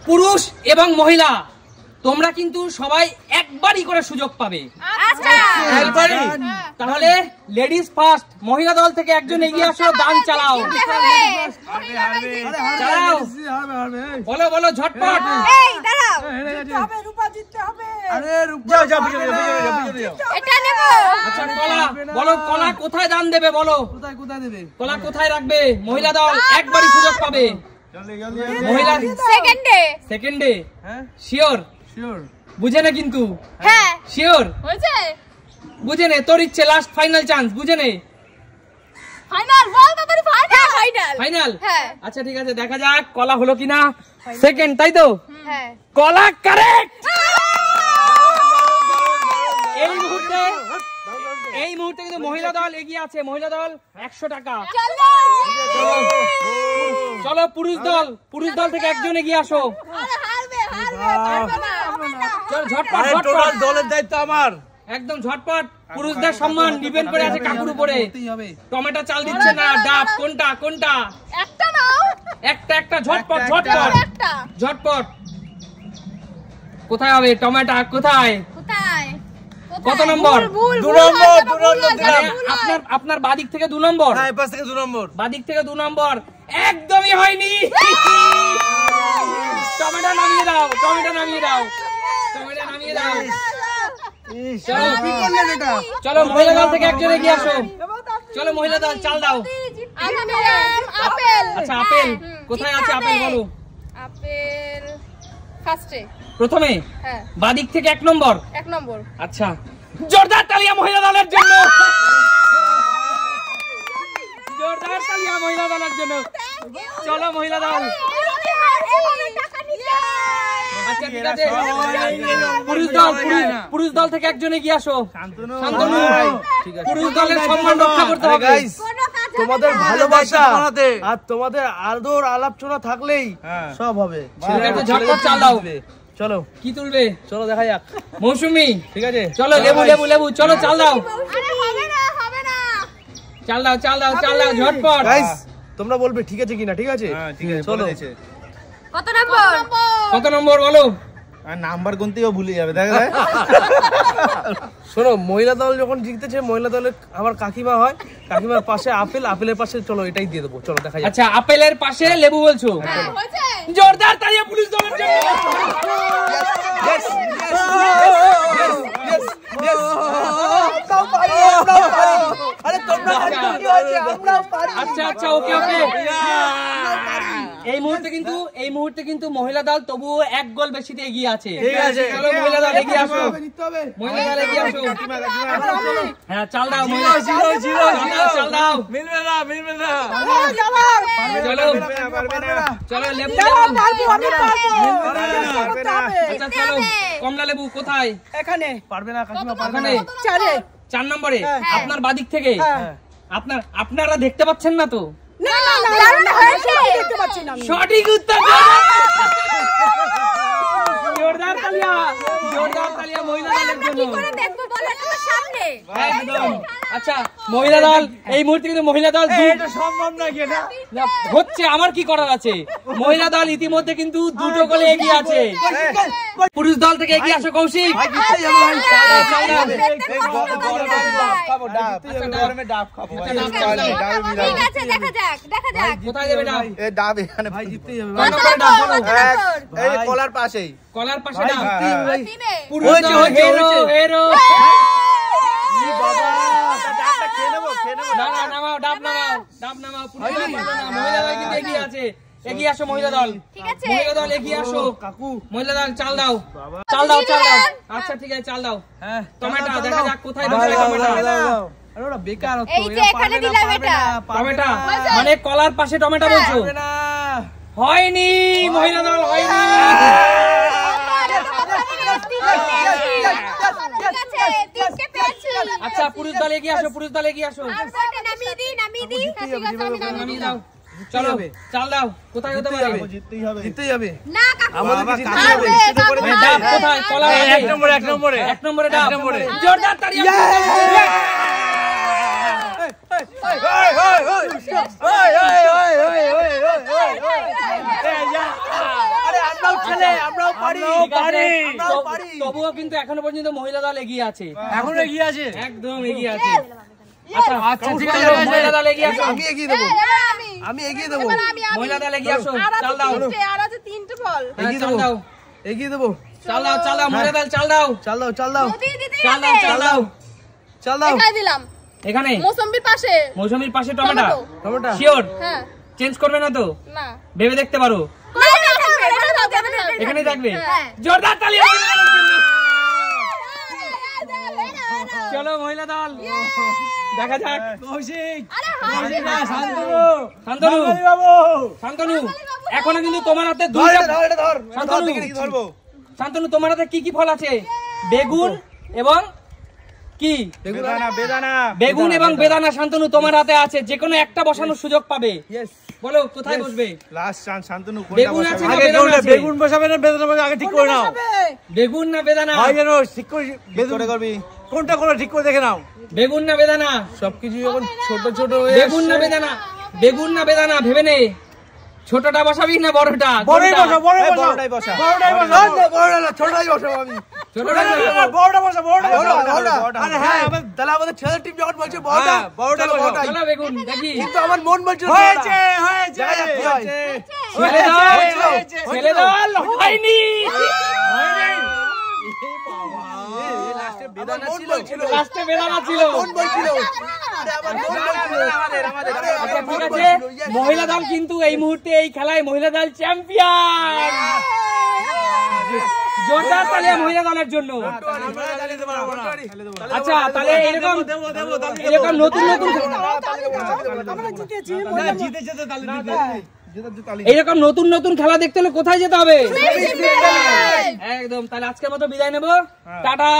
পুরুষ এবং মহিলা তোমরা কিন্তু সবাই একবারই করে সুযোগ পাবে। তাহলে লেডিজ ফার্স্ট, মহিলা দল থেকে একজন এগিয়ে আসো, দান চালাও। চালাও, বলো বলো ঝটপট। আচ্ছা কলা বলো, কলা কোথায় দান দেবে বলো, কোথায় দেবে, কলা কোথায় রাখবে? মহিলা দল একবারই সুযোগ পাবে। মহিলা সেকেন্ডে শিওর? বুঝে না কিন্তু, শিওর বুঝে নে, তোর ইচ্ছে, লাস্ট ফাইনাল চান্স, বুঝে নে। ফাইনাল? আচ্ছা ঠিক আছে, দেখা যাক কলা হলো কিনা। সেকেন্ড, তাই তো? কলা কারেক্ট। এই মুহূর্তে কিন্তু মহিলা দল এগিয়ে আছে। মহিলা দল 100 টাকা। চলো পুরুষ দল থেকে একজন এগিয়ে আসো। চল ঝটপট, দলের দায়িত্ব আমার, একদম ঝটপট। পুরুষদের সম্মান ডিপেন্ড করে আছে কাকুর উপরে। টমেটো চাল দিচ্ছে না, ডাব কোনটা? একটা ঝটপট ঝটপট। কোথায় হবে টমেটো? কোথায়? কত নম্বর? 2 নম্বর। আপনার বাদিক থেকে 2 নম্বর? বাদিক থেকে 2 নম্বর। একদমই হয়নি। টমেটো নামিয়ে দাও। চলো মহিলা দল থেকে একজন এগিয়ে আসো। চলো মহিলা দল, চাল দাও। আচ্ছা আপেল কোথায় আছে? আপেল বলো। আপেল ফার্স্টে, প্রথমে? বাদিক থেকে 1 নম্বর। আচ্ছা, জোরদার তালিয়া মহিলা দলের জন্য। জোরদার তালিয়া মহিলা দলের জন্য। চলো মহিলা দল। আচ্ছা ঠিক আছে, পুরুষ দল থেকে একজন এগিয়ে আসো। শান্তনু, পুরুষ দলের সম্মান রক্ষা করতে হবে। তোমাদের ভালোবাসা আর তোমাদের আদর আলাপচনা থাকলেই সব হবে। ঝটপট চাল দাও। চলো, কি তুলবে? চলো দেখা যাক। মৌসুমি, ঠিক আছে, চলো লেবু। চলো চাল দাও। চাল দাও ঝটপট। গাইস তোমরা বলবে ঠিক আছে কিনা? ঠিক আছে, চলো। কত নম্বর বলো? নাম্বার গুনতেও ভুলে যাবে। দেখা শোনো, মহিলা দল যখন জিততেছে, মহিলা দলের আমার কাকিমা হয়, কাকিমার পাশে আপেলের পাশে চলো এটাই দিয়ে দেবো। চলো দেখা যাক। আচ্ছা আপেলের পাশে লেবু বলছো? জোরদার তালিয়া পুলিশ দলের জন্য। আচ্ছা ওকে। এই মুহূর্তে কিন্তু মহিলা দল তবুও 1 গোল বেশিতে এগিয়ে আছে। চলো মহিলা দল এগিয়ে আসো। হ্যাঁ চাল দাও। চাল দাও। মিলবে না। চলো লেবু। আচ্ছা চলো, কমলা লেবু কোথায়? এখানে। পারবে না কাকিমা, পারবে না। 4 নম্বরে আপনার বাদিক থেকে। আপনারা দেখতে পাচ্ছেন না তো? সঠিক উত্তর। জোরদার তালিয়া মহিলা দলের জন্য। একদম। আচ্ছা মহিলা দল এই মুহূর্তে কিন্তু মহিলা দল সম্ভব না হচ্ছে, আমার কি করার আছে? মহিলা দল ইতিমধ্যে কিন্তু 2টো গোলে এগিয়ে আছে। পুরুষ দল থেকে এগিয়ে আসো কৌশিক। কোথায় দেবে ডাব? ডাব এখানে ভাই, জিততেই হবে। কলার পাশেই। কলার পাশে ডাব। পুরুষ দল হেরো। ডাব নামাও। মহিলা দল কিন্তু এগিয়ে আছে। এগিয়ে আসো মহিলা দল। মহিলা দল এগিয়ে আসো। কাকু মহিলা দল চাল দাও। আচ্ছা ঠিক আছে, চাল দাও। টমেটো দেখা যাক কোথায় দেবে টমেটো। বেকার টমেটো মানে কলার পাশে টমেটো বলছো? হয়নি, মহিলা দল হয়নি। আচ্ছা পুরুষ দল এগিয়ে আসো। নামিয়ে দাও। চলো চাল দাও। কোথায় হতে পারে? জিততেই হবে। ডাব কোথায়? কলা 1 নম্বরে ডাব। জোরদার তালিয়া। ছেলে, আমরাও পারি। তবুও কিন্তু এখনো পর্যন্ত মহিলা দল এগিয়ে আছে, এখনো এগিয়ে আছে, একদম এগিয়ে আছে। আচ্ছা আচ্ছা ঠিক আছে, মহিলা দল এগিয়ে আসো, আমি এগিয়ে দেবো, আমি এগিয়ে দেবো, মহিলা দল এগিয়ে আসো, চাল দাও, আর আছে 3টে বল। চাল দাও, এগিয়ে দেবো, চাল দাও, চাল দাও, মহিলা দল চাল দাও, চাল দাও, চাল দাও, চাল দাও, চাল দাও, চাল দাও। এখানে দিলাম, এখানে মৌসুমীর পাশে, মৌসুমীর পাশে টমেটো, টমেটো শিওর? হ্যাঁ চেঞ্জ করবে না তো? না ভেবে দেখতে পারো, এখানেই থাকবে। জোরদার তালি মহিলা দলের জন্য। চলো মহিলা দল, দেখা যাক। শান্তনু, শান্তনু, এখনো কিন্তু তোমার হাতে দুইটা। শান্তনু, তোমার হাতে কি কি ফল আছে? বেগুন এবং কি? বেগুন এবং বেদানা। শান্তনু, তোমার হাতে আছে, যে কোনো একটা বসানোর সুযোগ পাবে। বলো কোথায় বসবে? বেগুন আছে না বেদানা আছে? বেগুন বসাবে না বেদানা বসাবে, আগে ঠিক করে নাও। বেগুন না বেদানা? হয় যেন ঠিক করে করবি, কোনটা করে ঠিক করে দেখে নাও। বেগুন না বেদানা? সবকিছু যখন ছোট ছোট হয়ে বেগুন না বেদানা? বেগুন না বেদানা ভেবে নে। ছোটটা বসাবি না বড়টা? বড়টাই বসা, বড়টাই বসা, বড়টাই বসা, বড়টা না, ছোটটাই বসাবো আমি। ছোটটা না, বড়টা বসা, বড়টা বসা। আরে হ্যাঁ, তাহলে আমাদের ছেলের টিম যখন বলছে বড়টা, বড়টা বড়টা। চলো বেগুন দেখি। কিন্তু আমার মন বলছে হয়েছে, হয়েছে, হয়েছে। ছেলে দল হয়নি। লাস্টে বেদানা ছিল, লাস্টে বেদানা ছিল। মন বলছিল, আরে আমার মন বলছিল। আচ্ছা ঠিক আছে, মহিলা দল কিন্তু এই মুহূর্তে এই খেলায় মহিলা দল চ্যাম্পিয়ন। জোরদার তালি মহিলা দলের জন্য। আচ্ছা তাহলে এরকম নতুন নতুন এইরকম নতুন নতুন খেলা দেখতে হলে কোথায় যেতে হবে? একদম। তাহলে আজকের মতো বিদায় নেবো, টাটা।